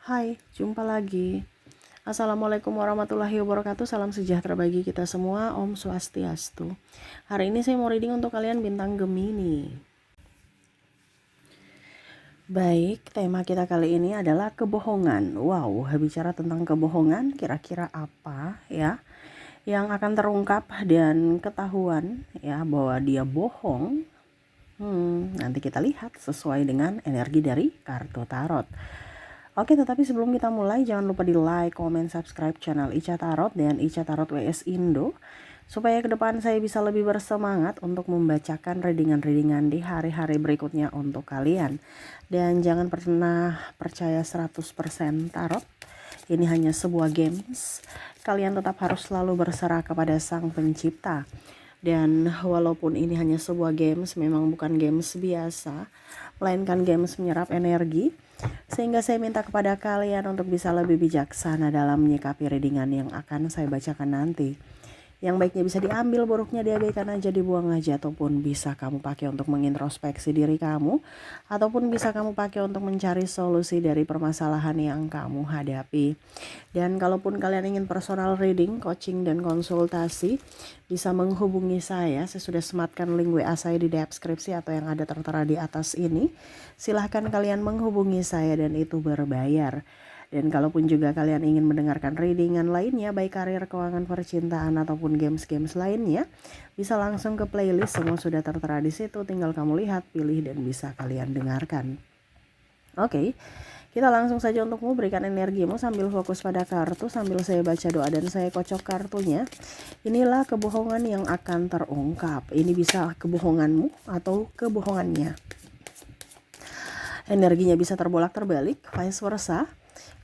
Hai, jumpa lagi. Assalamualaikum warahmatullahi wabarakatuh. Salam sejahtera bagi kita semua. Om Swastiastu. Hari ini saya mau reading untuk kalian bintang Gemini. Baik, tema kita kali ini adalah kebohongan. Wow, bicara tentang kebohongan, kira-kira apa ya yang akan terungkap dan ketahuan ya bahwa dia bohong. Nanti kita lihat sesuai dengan energi dari kartu tarot. Oke, tetapi sebelum kita mulai, jangan lupa di like, comment, subscribe channel Ica Tarot dan Ica Tarot WS Indo, supaya ke depan saya bisa lebih bersemangat untuk membacakan readingan-readingan di hari-hari berikutnya untuk kalian. Dan jangan pernah percaya 100% tarot, ini hanya sebuah games. Kalian tetap harus selalu berserah kepada Sang Pencipta. Dan walaupun ini hanya sebuah games, memang bukan games biasa, melainkan games menyerap energi. Sehingga saya minta kepada kalian untuk bisa lebih bijaksana dalam menyikapi readingan yang akan saya bacakan nanti. Yang baiknya bisa diambil, buruknya diabaikan aja, dibuang aja, ataupun bisa kamu pakai untuk mengintrospeksi diri kamu, ataupun bisa kamu pakai untuk mencari solusi dari permasalahan yang kamu hadapi. Dan kalaupun kalian ingin personal reading, coaching, dan konsultasi, bisa menghubungi saya. Saya sudah sematkan link WA saya di deskripsi atau yang ada tertera di atas ini. Silahkan kalian menghubungi saya dan itu berbayar. Dan kalaupun juga kalian ingin mendengarkan readingan lainnya, baik karir, keuangan, percintaan, ataupun games-games lainnya, bisa langsung ke playlist, semua sudah tertera di situ. Tinggal kamu lihat, pilih, dan bisa kalian dengarkan. Oke, kita langsung saja untuk memberikan energimu sambil fokus pada kartu, sambil saya baca doa dan saya kocok kartunya. Inilah kebohongan yang akan terungkap. Ini bisa kebohonganmu atau kebohongannya. Energinya bisa terbolak-terbalik, vice versa.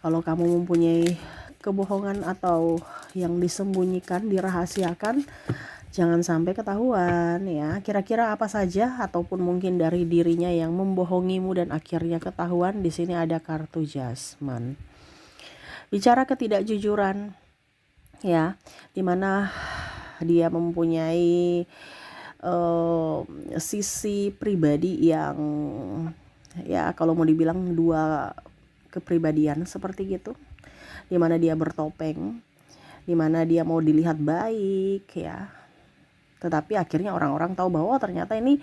Kalau kamu mempunyai kebohongan atau yang disembunyikan, dirahasiakan, jangan sampai ketahuan ya. Kira-kira apa saja ataupun mungkin dari dirinya yang membohongimu dan akhirnya ketahuan. Di sini ada kartu Judgment. Bicara ketidakjujuran ya, dimana dia mempunyai sisi pribadi yang ya kalau mau dibilang dua kepribadian seperti gitu, dimana dia bertopeng, dimana dia mau dilihat baik ya, tetapi akhirnya orang-orang tahu bahwa ternyata ini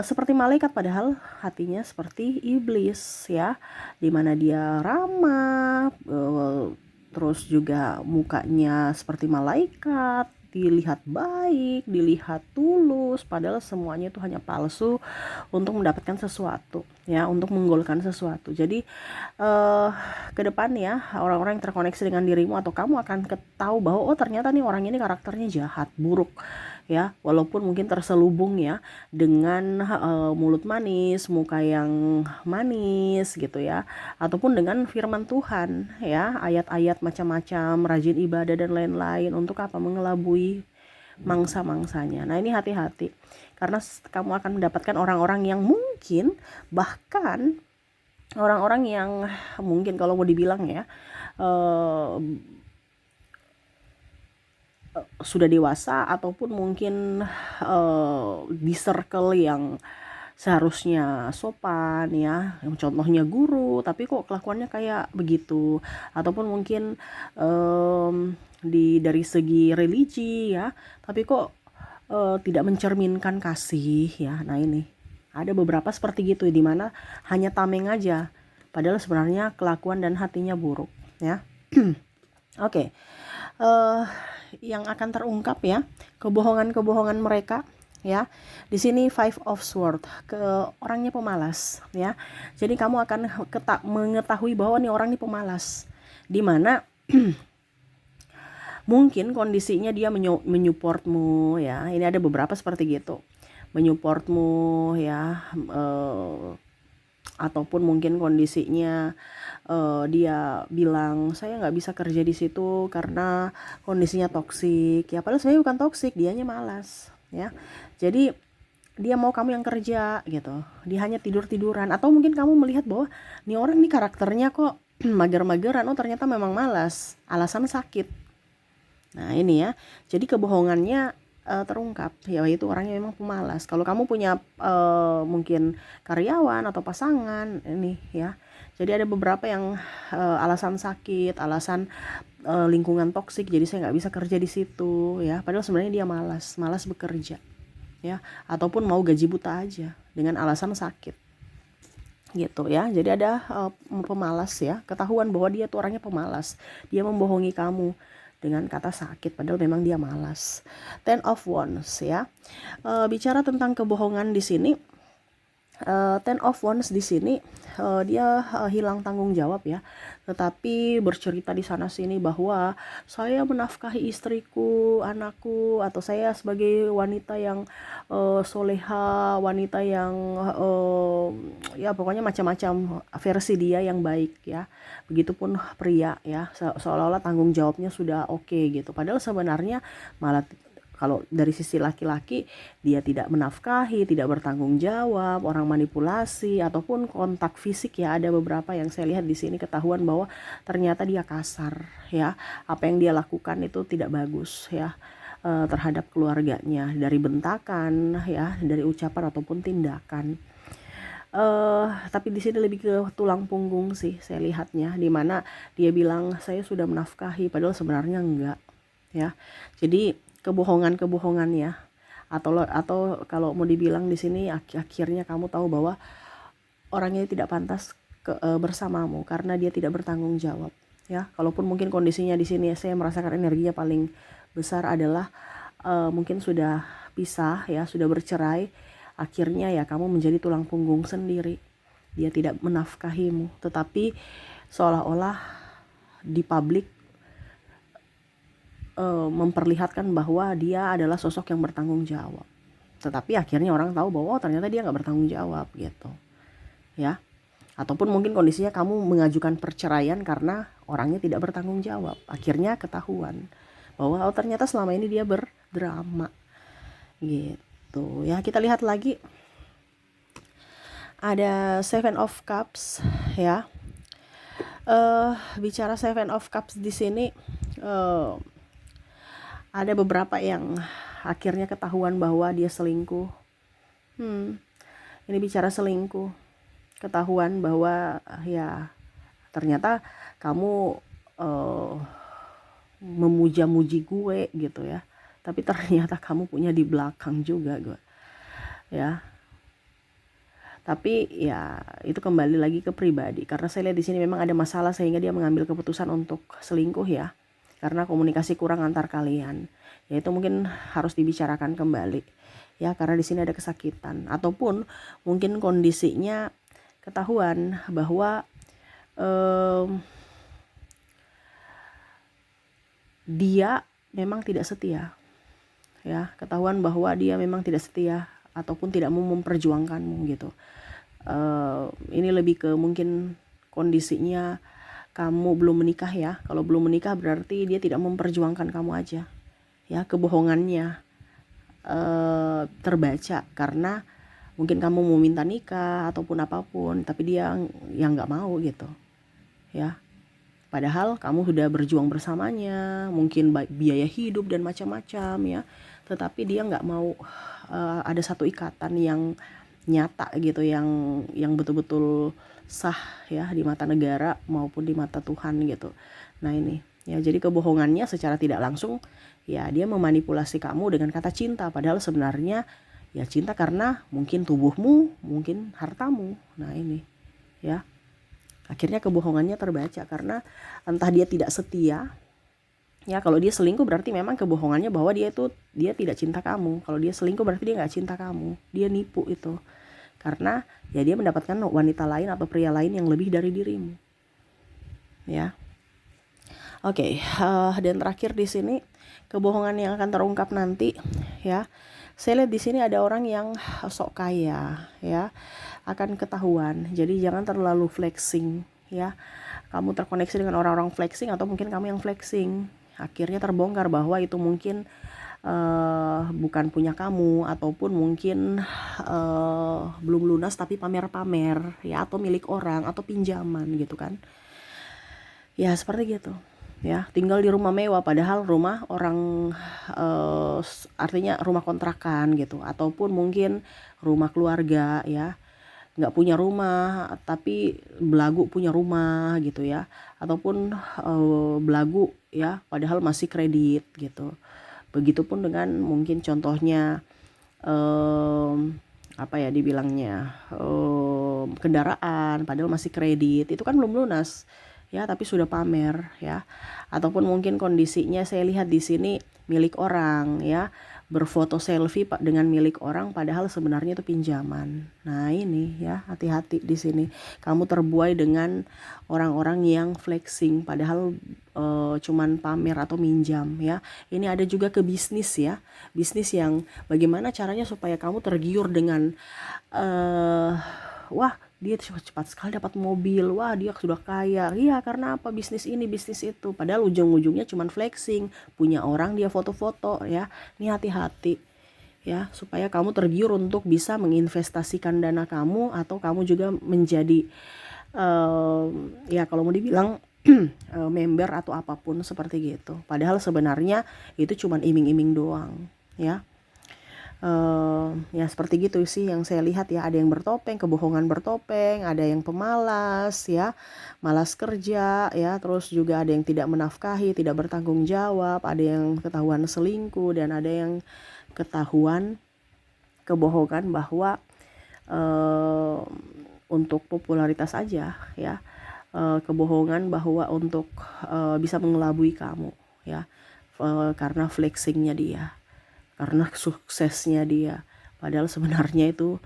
seperti malaikat padahal hatinya seperti iblis ya, dimana dia ramah, terus juga mukanya seperti malaikat, dilihat baik, dilihat tulus, padahal semuanya itu hanya palsu untuk mendapatkan sesuatu ya, untuk menggolkan sesuatu. Jadi ke depan ya, orang-orang yang terkoneksi dengan dirimu atau kamu akan tahu bahwa oh ternyata nih orang ini karakternya jahat, buruk ya, walaupun mungkin terselubung ya dengan mulut manis, muka yang manis gitu ya, ataupun dengan firman Tuhan ya, ayat-ayat macam-macam, rajin ibadah dan lain-lain, untuk apa? Mengelabui mangsa-mangsanya. Nah, ini hati-hati karena kamu akan mendapatkan orang-orang yang mungkin, bahkan orang-orang yang mungkin kalau mau dibilang ya sudah dewasa, ataupun mungkin di circle yang seharusnya sopan ya, yang contohnya guru, tapi kok kelakuannya kayak begitu, ataupun mungkin dari segi religi ya, tapi kok tidak mencerminkan kasih ya. Nah, ini ada beberapa seperti gitu, dimana hanya tameng aja padahal sebenarnya kelakuan dan hatinya buruk ya. Oke. Yang akan terungkap ya, kebohongan-kebohongan mereka ya. Di sini Five of Swords, ke orangnya pemalas ya. Jadi kamu akan mengetahui bahwa nih orang ini pemalas, dimana mungkin kondisinya dia menyupportmu ya. Ini ada beberapa seperti gitu, menyupportmu ya, ataupun mungkin kondisinya dia bilang saya nggak bisa kerja di situ karena kondisinya toksik ya, padahal sebenarnya bukan toksik, dianya malas ya. Jadi dia mau kamu yang kerja gitu, dia hanya tidur-tiduran, atau mungkin kamu melihat bahwa nih orang nih karakternya kok mager-mageran, oh ternyata memang malas, alasan sakit. Nah, ini ya, jadi kebohongannya terungkap ya, itu orangnya memang pemalas. Kalau kamu punya mungkin karyawan atau pasangan ini ya, jadi ada beberapa yang alasan sakit, alasan lingkungan toksik, jadi saya nggak bisa kerja di situ ya. Padahal sebenarnya dia malas bekerja ya, ataupun mau gaji buta aja dengan alasan sakit gitu ya. Jadi ada pemalas ya, ketahuan bahwa dia tuh orangnya pemalas, dia membohongi kamu dengan kata sakit padahal memang dia malas. Ten of Wands ya, bicara tentang kebohongan di sini. Ten of Wands di sini dia hilang tanggung jawab ya, tetapi bercerita di sana sini bahwa saya menafkahi istriku, anakku, atau saya sebagai wanita yang soleha, wanita yang ya pokoknya macam-macam versi dia yang baik ya. Begitupun pria ya, seolah-olah tanggung jawabnya sudah oke gitu. Padahal sebenarnya malah kalau dari sisi laki-laki, dia tidak menafkahi, tidak bertanggung jawab, orang manipulasi, ataupun kontak fisik ya. Ada beberapa yang saya lihat di sini ketahuan bahwa ternyata dia kasar ya. Apa yang dia lakukan itu tidak bagus ya terhadap keluarganya, dari bentakan ya, dari ucapan ataupun tindakan. Tapi di sini lebih ke tulang punggung sih saya lihatnya, di mana dia bilang saya sudah menafkahi, padahal sebenarnya enggak ya. Jadi kebohongan ya, atau kalau mau dibilang di sini akhirnya kamu tahu bahwa orangnya tidak pantas bersamamu karena dia tidak bertanggung jawab ya. Kalaupun mungkin kondisinya di sini saya merasakan energinya paling besar adalah mungkin sudah pisah ya, sudah bercerai, akhirnya ya kamu menjadi tulang punggung sendiri. Dia tidak menafkahimu, tetapi seolah-olah di publik memperlihatkan bahwa dia adalah sosok yang bertanggung jawab, tetapi akhirnya orang tahu bahwa ternyata dia nggak bertanggung jawab gitu ya. Ataupun mungkin kondisinya kamu mengajukan perceraian karena orangnya tidak bertanggung jawab, akhirnya ketahuan bahwa ternyata selama ini dia berdrama gitu ya. Kita lihat lagi, ada Seven of Cups ya. Bicara Seven of Cups di sini, ada beberapa yang akhirnya ketahuan bahwa dia selingkuh. Ini bicara selingkuh, ketahuan bahwa ya ternyata kamu memuja-muji gue gitu ya, tapi ternyata kamu punya di belakang juga gue ya. Tapi ya itu kembali lagi ke pribadi, karena saya lihat di sini memang ada masalah sehingga dia mengambil keputusan untuk selingkuh ya, karena komunikasi kurang antar kalian. Ya itu mungkin harus dibicarakan kembali ya, karena di sini ada kesakitan, ataupun mungkin kondisinya ketahuan bahwa dia memang tidak setia ya, ketahuan bahwa dia memang tidak setia ataupun tidak mau memperjuangkanmu gitu. Ini lebih ke mungkin kondisinya kamu belum menikah ya. Kalau belum menikah berarti dia tidak memperjuangkan kamu aja ya. Kebohongannya terbaca karena mungkin kamu mau minta nikah ataupun apapun, tapi dia yang nggak mau gitu ya. Padahal kamu sudah berjuang bersamanya, mungkin biaya hidup dan macam-macam ya, tetapi dia nggak mau ada satu ikatan yang nyata gitu, yang betul-betul sah ya di mata negara maupun di mata Tuhan gitu. Nah ini ya, jadi kebohongannya secara tidak langsung ya dia memanipulasi kamu dengan kata cinta, padahal sebenarnya ya cinta karena mungkin tubuhmu, mungkin hartamu. Nah ini ya, akhirnya kebohongannya terbaca karena entah dia tidak setia ya. Kalau dia selingkuh berarti memang kebohongannya bahwa dia tidak cinta kamu. Kalau dia selingkuh berarti dia nggak cinta kamu, dia nipu itu, karena ya dia mendapatkan wanita lain atau pria lain yang lebih dari dirimu ya. Oke, dan terakhir di sini kebohongan yang akan terungkap nanti ya. Saya lihat di sini ada orang yang sok kaya ya, akan ketahuan. Jadi jangan terlalu flexing ya. Kamu terkoneksi dengan orang-orang flexing, atau mungkin kamu yang flexing, akhirnya terbongkar bahwa itu mungkin bukan punya kamu, ataupun mungkin belum lunas tapi pamer-pamer ya, atau milik orang, atau pinjaman gitu kan ya, seperti gitu ya. Tinggal di rumah mewah padahal rumah orang, artinya rumah kontrakan gitu, ataupun mungkin rumah keluarga ya. nggak punya rumah tapi belagu punya rumah gitu ya, ataupun belagu ya padahal masih kredit gitu. Begitupun dengan mungkin contohnya apa ya dibilangnya, kendaraan padahal masih kredit, itu kan belum lunas ya tapi sudah pamer ya. Ataupun mungkin kondisinya saya lihat di sini milik orang ya, berfoto selfie Pak dengan milik orang padahal sebenarnya itu pinjaman. Nah, ini ya hati-hati di sini. Kamu terbuai dengan orang-orang yang flexing padahal cuman pamer atau minjam ya. Ini ada juga ke bisnis ya. Bisnis yang bagaimana caranya supaya kamu tergiur dengan wah dia cepat sekali dapat mobil, wah dia sudah kaya, iya karena apa, bisnis ini bisnis itu, padahal ujung-ujungnya cuman flexing, punya orang dia foto-foto ya. Ini hati-hati ya, supaya kamu tergiur untuk bisa menginvestasikan dana kamu, atau kamu juga menjadi ya kalau mau dibilang member atau apapun seperti gitu, padahal sebenarnya itu cuman iming-iming doang ya. Ya seperti gitu sih yang saya lihat ya. Ada yang bertopeng, kebohongan bertopeng, ada yang pemalas ya, malas kerja ya, terus juga ada yang tidak menafkahi, tidak bertanggung jawab, ada yang ketahuan selingkuh, dan ada yang ketahuan kebohongan bahwa untuk popularitas aja ya, kebohongan bahwa untuk bisa mengelabui kamu ya, karena flexingnya dia, karena suksesnya dia, padahal sebenarnya itu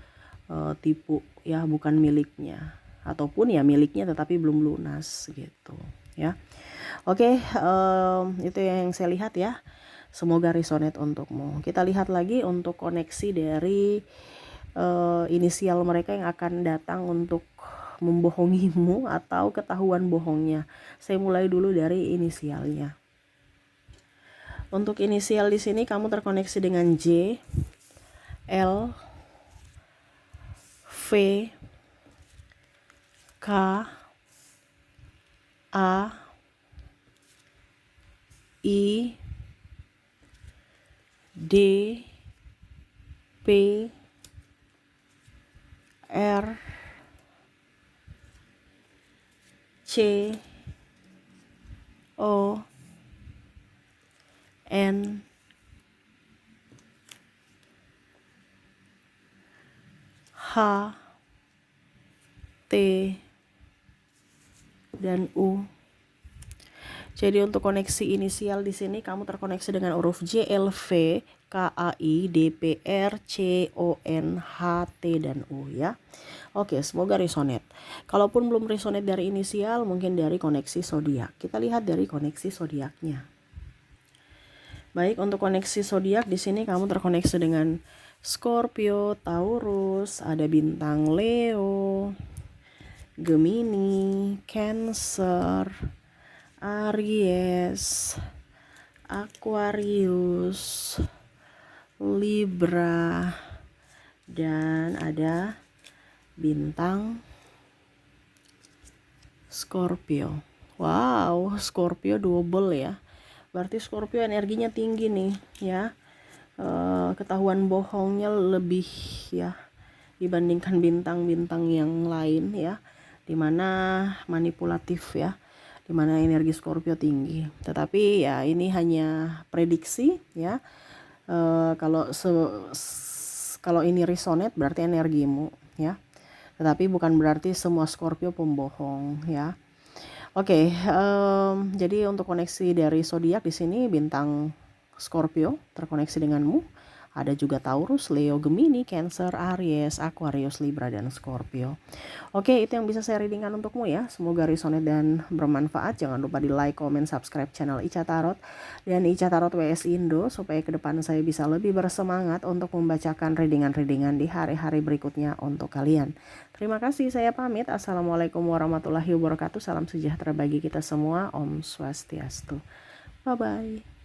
tipu ya, bukan miliknya, ataupun ya miliknya tetapi belum lunas gitu ya. Oke, itu yang saya lihat ya, semoga resonate untukmu. Kita lihat lagi untuk koneksi dari inisial mereka yang akan datang untuk membohongimu atau ketahuan bohongnya. Saya mulai dulu dari inisialnya. Untuk inisial di sini kamu terkoneksi dengan J, L, V, K, A, I, D, P, R, C, O, N, H, T, dan U. Jadi untuk koneksi inisial di sini kamu terkoneksi dengan huruf J, L, V, K, A, I, D, P, R, C, O, N, H, T, dan U ya. Oke, semoga resonate. Kalaupun belum resonate dari inisial, mungkin dari koneksi zodiak. Kita lihat dari koneksi zodiaknya. Baik, untuk koneksi zodiak di sini kamu terkoneksi dengan Scorpio, Taurus, ada bintang Leo, Gemini, Cancer, Aries, Aquarius, Libra, dan ada bintang Scorpio. Wow, Scorpio double ya. Berarti Scorpio energinya tinggi nih ya. Ketahuan bohongnya lebih ya dibandingkan bintang-bintang yang lain ya, dimana manipulatif ya, dimana energi Scorpio tinggi. Tetapi ya ini hanya prediksi ya. Kalau ini resonate berarti energimu ya. Tetapi bukan berarti semua Scorpio pembohong ya. Oke, jadi untuk koneksi dari zodiak di sini bintang Scorpio terkoneksi denganmu. Ada juga Taurus, Leo, Gemini, Cancer, Aries, Aquarius, Libra, dan Scorpio. Oke, itu yang bisa saya readingkan untukmu ya. Semoga resonate dan bermanfaat. Jangan lupa di like, comment, subscribe channel Ica Tarot dan Ica Tarot WS Indo, supaya ke depan saya bisa lebih bersemangat untuk membacakan readingan-readingan di hari-hari berikutnya untuk kalian. Terima kasih, saya pamit. Assalamualaikum warahmatullahi wabarakatuh. Salam sejahtera bagi kita semua. Om Swastiastu. Bye-bye.